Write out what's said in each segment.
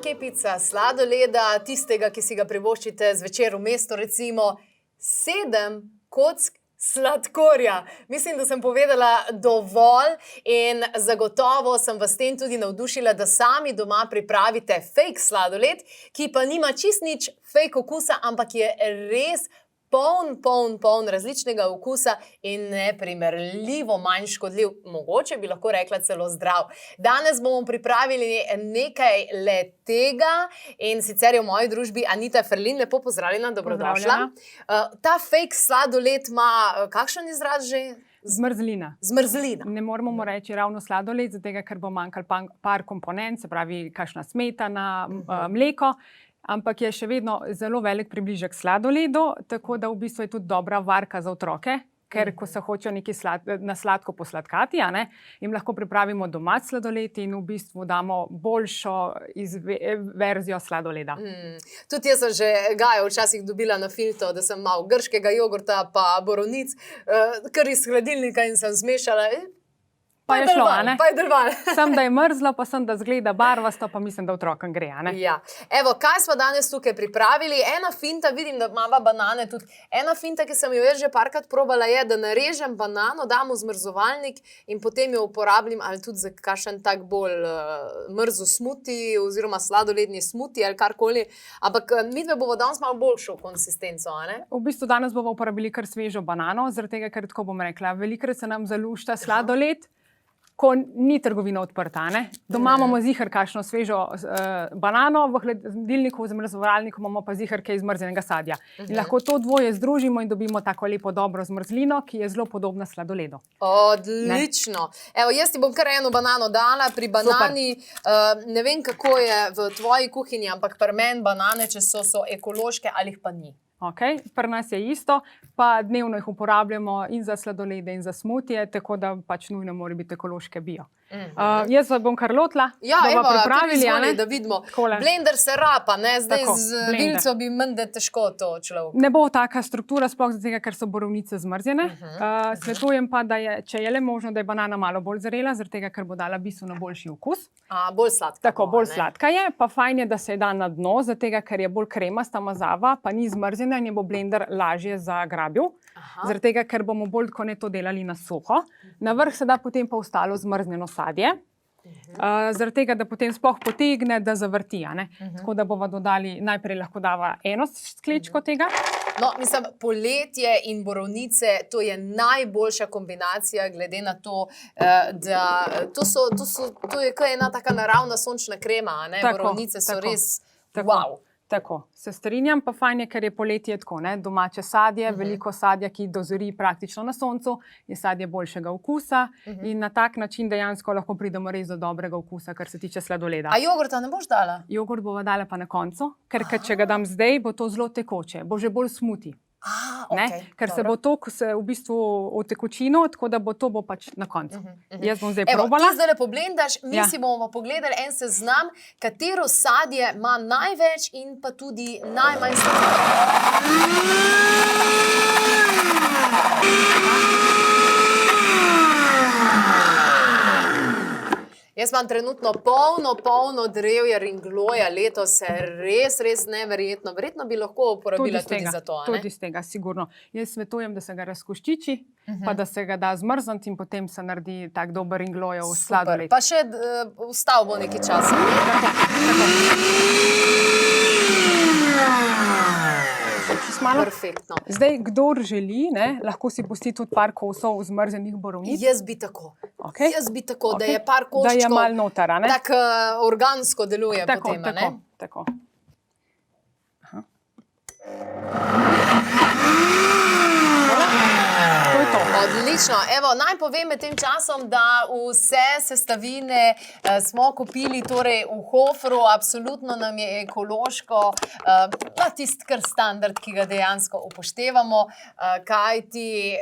kepica sladoleda, tistega, ki si ga privoščite zvečer v mestu, recimo 7 kock sladkorja. Mislim, da sem povedala dovolj in zagotovo sem vas tem tudi navdušila, da sami doma pripravite fake sladoled, ki pa nima čist nič fake okusa, ampak je res poln različnega okusa in neprimerljivo manj škodljiv. Mogoče bi lahko rekla celo zdrav. Danes bomo pripravili nekaj le tega in sicer je v moji družbi Anita Ferlin. Lepo pozdravljena, dobrodošla. Ta fake sladoled ima kakšen izraz že? Zmrzlina. Zmrzlina. Ne moramo mu reči ravno sladoled, zato ker bo manjkalo par komponent, se pravi kakšna smetana, mleko. Ampak je še vedno zelo velik približek sladoledu, tako da v bistvu je tudi dobra varka za otroke, ker ko se hočejo nekaj na sladko posladkati, jim lahko pripravimo domač sladoled in v bistvu damo boljšo verzijo sladoleda. Tudi jaz sem že Gajo včasih dobila na filto, da sem malo grškega jogurta pa borovnic, kar iz hladilnika in sem zmešala. Pa je šlo, Pa je deloval. Sem, da je mrzlo, pa sem, da zgleda barvasto, pa mislim, da otrokom gre, Ja. Evo, kaj smo danes tukaj pripravili? Ena finta, vidim, da imava banane tudi. Ena finta, ki sem jo že parkrat probala, je, da narežem banano, dam v zmrzovalnik in potem jo uporabljam ali tudi za kakšen tak bolj mrzo smuti oziroma sladoledni smuti ali karkoli. Ampak midve bomo danes malo boljšo konsistenco, V bistvu danes bomo uporabili kar svežo banano, zaradi tega, ker tako bom rekla, velikokrat se nam zalušta sladoled, ko ni trgovina odprta. Doma imamo ziher kakšno svežo banano, v hladilniku, v zmrzovalniku imamo pa ziher kaj zmrznjenega sadja. In lahko to dvoje združimo in dobimo tako lepo dobro zmrzlino, ki je zelo podobna sladoledu. Odlično. Evo, jaz ti bom kar eno banano dala. Pri banani, ne vem, kako je v tvoji kuhinji, ampak pri meni banane, če so ekološke ali jih pa ni. Pri nas je isto, pa dnevno jih uporabljamo in za sladolede in za smutije, tako da pač nujno mora biti ekološke bio. Jaz bom kar lotila, evo, pripravili, izvoli, da vidimo. Blender se rapa, zdaj z vilco bi menda težko to človek. Ne bo taka struktura, sploh zato, ker so borovnice zmrzjene. Svetujem pa, da je, če je le možno, da je banana malo bolj zrela, zaradi tega, ker bo dala bistveno boljši okus. Bolj sladka. Tako, bolj sladka je, pa fajn je, da se je da na dno, zato ker je bolj kremasta mazava, pa ni zmrzjena in je bo blender lažje zagrabil. Zaradi tega, ker bomo bolj tako ne to delali na suho. Na vrh se da potem pa ostalo zmrznjeno sadje. Zaradi tega, da potem sploh potegne, da zavrti. Tako da bomo dodali, najprej lahko dava eno sklečko tega. No, mislim, poletje in borovnice, to je najboljša kombinacija, glede na to, da to je kot ena taka naravna sončna krema, borovnice so res wow. Tako, se strinjam, pa fajn je, ker je poletje tako, domače sadje, veliko sadja, ki dozori praktično na soncu, je sadje boljšega okusa in na tak način dejansko lahko pridemo res do dobrega okusa, kar se tiče sladoleda. A jogurta ne boš dala? Jogurt bova dala pa na koncu, ker če ga dam zdaj, bo to zelo tekoče, bo že bolj smuti. Ker se bo to v bistvu utekočino, tako da bo to pač na koncu. Jaz bom zdaj probala. Evo, ti zdaj poblendaš, mi si bomo pogledali en seznam, katero sadje ima največ in pa tudi najmanj Jaz imam trenutno polno drevja ringloja, letos se res neverjetno. Verjetno bi lahko uporabila tudi za to, Tudi iz tega, sigurno. Jaz svetujem, da se ga razkoščiči, pa da se ga da zmrzniti in potem se naredi tak dober ringlojev sladoled. Pa še vstal bo nekaj časa. Perfektno. Zdaj, kdor želi, lahko si pusti tudi par kosov zmrznjenih borovnic. Jaz bi tako. Da je par koščkov. Da je malo noter, Tako organsko deluje potem, Tako. Odlično. Evo, naj povem med tem časom, da vse sestavine smo kupili torej v Hoferju, absolutno nam je ekološko, tisti kar standard, ki ga dejansko upoštevamo, kajti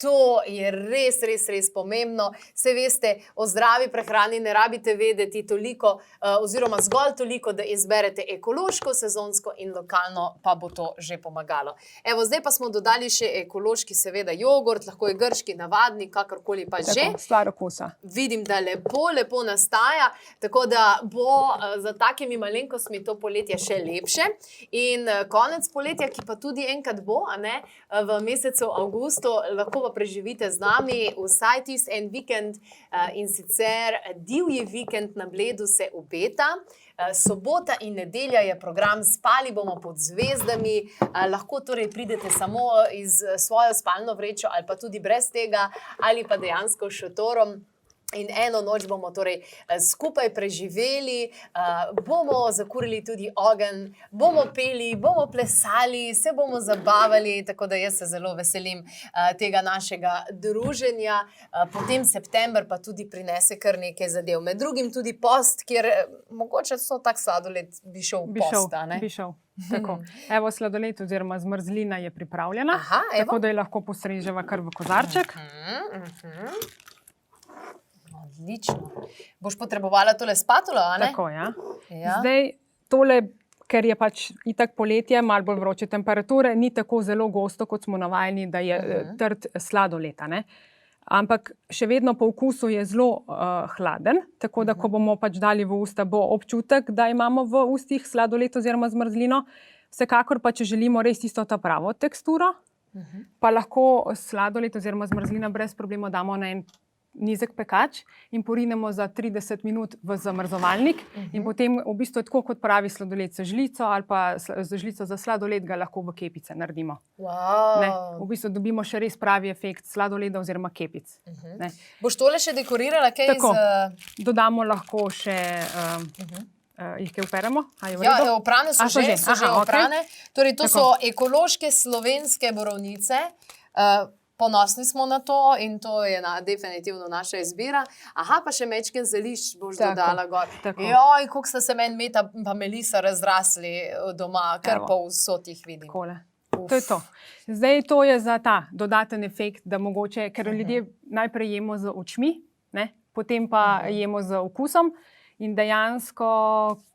To je res, res, res pomembno. Saj veste, o zdravi prehrani ne rabite vedeti toliko, oziroma zgolj toliko, da izberete ekološko, sezonsko in lokalno, pa bo to že pomagalo. Evo, zdaj pa smo dodali še ekološki, seveda, jogurt, lahko je grški, navadni, kakorkoli pa že. Stvar okusa. Vidim, da lepo nastaja, tako da bo za takimi malenkostmi to poletje še lepše. In konec poletja, ki pa tudi enkrat bo, a ne, v mesecu avgustu, lahko pa preživite z nami vsaj tisti en vikend, in sicer divji vikend na Bledu se obeta. Sobota in nedelja je program Spali bomo pod zvezdami. Lahko torej pridete samo z svojo spalno vrečo ali pa tudi brez tega ali pa dejansko s šotorom. In eno noč bomo torej skupaj preživeli, bomo zakurili tudi ogenj, bomo peli, bomo plesali, se bomo zabavali, tako da jaz se zelo veselim tega našega druženja. Potem september pa tudi prinese kar nekaj zadev. Med drugim tudi post, kjer mogoče so tak sladoled bi šel v post, a ne? Bi šel. Tako. Evo, sladoled oziroma zmrzlina je pripravljena, tako da jo lahko postreževa kar v kozarček. Odlično. Boš potrebovala tole spatulo, a ne? Tako, ja. Zdaj, tole, ker je pač itak poletje, malo bolj vroče temperature, ni tako zelo gosto, kot smo navajeni, da je trd sladoled, a ne? Ampak še vedno po okusu je zelo hladen, tako da, ko bomo pač dali v usta, bo občutek, da imamo v ustih sladoled oziroma zmrzlino. Vsekakor pa, če želimo res tisto ta pravo teksturo, pa lahko sladoled oziroma zmrzlina brez problema damo na en nizek pekač in porinemo za 30 minut v zamrzovalnik in potem v bistvu je tako, kot pravi sladoled z žlico ali pa z žlico za sladoled ga lahko v kepice naredimo. Ne? V bistvu dobimo še res pravi efekt sladoleda oziroma kepic. Ne? Boš tole še dekorirala kaj Tako, dodamo lahko še jih kaj operemo? Ja, oprane so že oprane. Torej, to Tako. so ekološke slovenske borovnice. Ponosni smo na to in to je definitivno naša izbira. Aha, pa še mečken zelišč boš dodala gor. Joj, koliko sta se meni Meta pa Melisa razrasli doma, kar pa vsot jih vidim. Takole. To je to. Zdaj to je za ta dodaten efekt, da mogoče, ker ljudje najprej jemo z očmi, ne? Potem pa jemo z okusom in dejansko,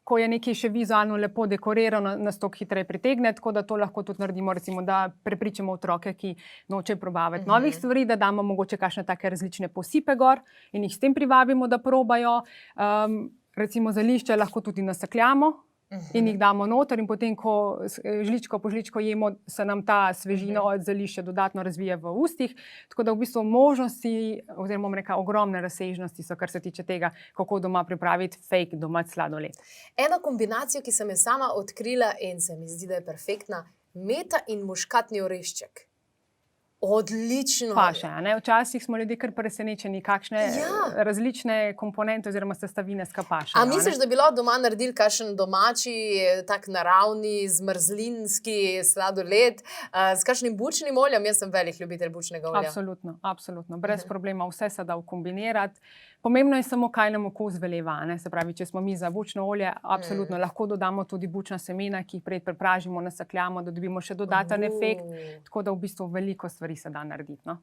ko je nekaj še vizualno lepo dekorirano, nas to hitreje pritegne, tako da to lahko tudi naredimo, recimo, da prepričamo otroke, ki nočejo probavati novih stvari, da damo mogoče kakšne take različne posipe gor in jih s tem privabimo, da probajo. Recimo zelišča lahko tudi nasekljamo in jih damo noter in potem, ko žličko po žličko jemo, se nam ta svežina od zelišča dodatno razvije v ustih. Tako da v bistvu možnosti, oziroma bomo rekla, ogromne razsežnosti so, kar se tiče tega, kako doma pripraviti fake domač sladoled. Eno kombinacijo, ki sem jo sama odkrila in se mi zdi, da je perfektna, meta in muškatni orešček. Odlično. Paše, a ne? Včasih smo ljudje kar presenečeni, kakšne različne komponente oziroma sestavine skapašajo. A misliš, da bi lahko doma naredili kakšen domači, tak naravni, zmrzlinski sladoled s kakšnim bučnim oljem? Jaz sem velik ljubitelj bučnega olja. Absolutno. Brez problema, vse se da kombinirati. Pomembno je samo, kaj nam okus veleva, ne? Se pravi, če smo mi za bučno olje, absolutno lahko dodamo tudi bučna semena, ki jih prej prepražimo, nasekljamo, da dobimo še dodaten efekt. Tako da v bistvu veliko stvari se da narediti. No?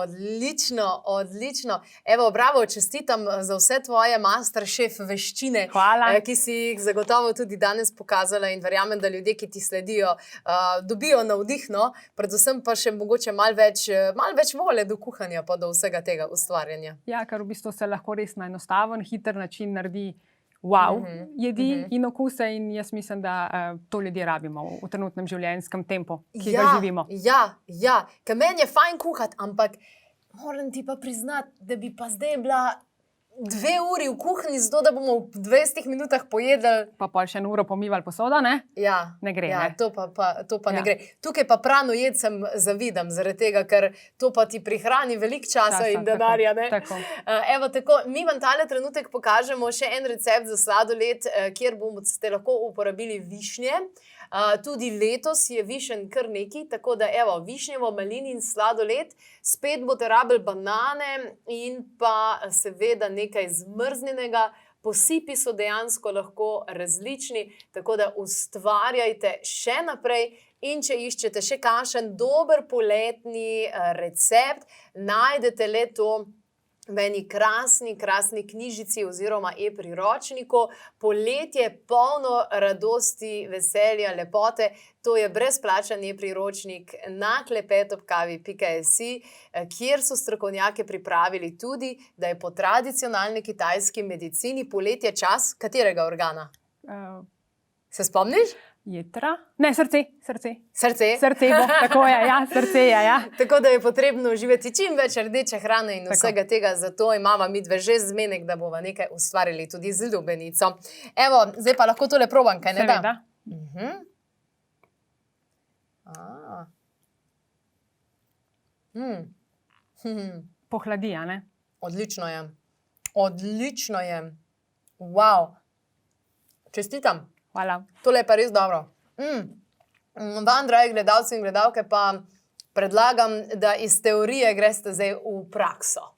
Odlično. Evo, bravo, čestitam za vse tvoje MasterChef veščine, ki si jih zagotovo tudi danes pokazala in verjamem, da ljudje, ki ti sledijo, dobijo navdih, no? Predvsem pa še mogoče malo več volje do kuhanja pa do vsega tega ustvarjanja. Ja, ker v bistvu se lahko res na enostaven, hiter način naredi wow jedi in okuse in jaz mislim, da to ljudje rabimo v trenutnem življenjskem tempu, ki ga živimo. Ja, ker meni je fajn kuhati, ampak moram ti pa priznati, da bi pa zdaj bila 2 uri v kuhinji, zato da bomo v 20 minutah pojedli. Pa pol še 1 uro pomivali posodo, ne? Ja. Ne gre, ja, ne? To pa ne gre. Tukaj pa prano jedcem zavidam, zaradi tega, ker to pa ti prihrani veliko časa in denarja, ne? Tako. Evo, tako, mi vam tale trenutek pokažemo še en recept za sladoled, kjer boste lahko uporabili višnje. Tudi letos je višen kar nekaj, tako da evo, višnjevo, malinin sladoled, spet boste rabili banane in pa seveda nekaj zmrznjenega. Posipi so dejansko lahko različni, tako da ustvarjajte še naprej In če iščete še kakšen dober poletni recept, najdete le to v eni krasni knjižici oziroma e-priročniku. Poletje polno radosti, veselja, lepote. To je brezplačen e-priročnik na klepetobkavi.si, kjer so strokovnjaki pripravili tudi, da je po tradicionalni kitajski medicini poletje čas katerega organa? Se spomniš? Jetra? Ne, srce. Srce? Srce bo, tako je, ja, srce je, ja. Tako da je potrebno uživati čim več rdeče hrane in vsega tega, zato imava midve že zmenek, da bova nekaj ustvarili tudi z lubenico. Evo, zdaj pa lahko tole probam, kaj ne da? Pohladi, a ne? Odlično je. Odlično je. Wow. Čestitam. Hvala. Tole je pa res dobro. Vam, dragi gledalci in gledalke, pa predlagam, da iz teorije greste zdaj v prakso.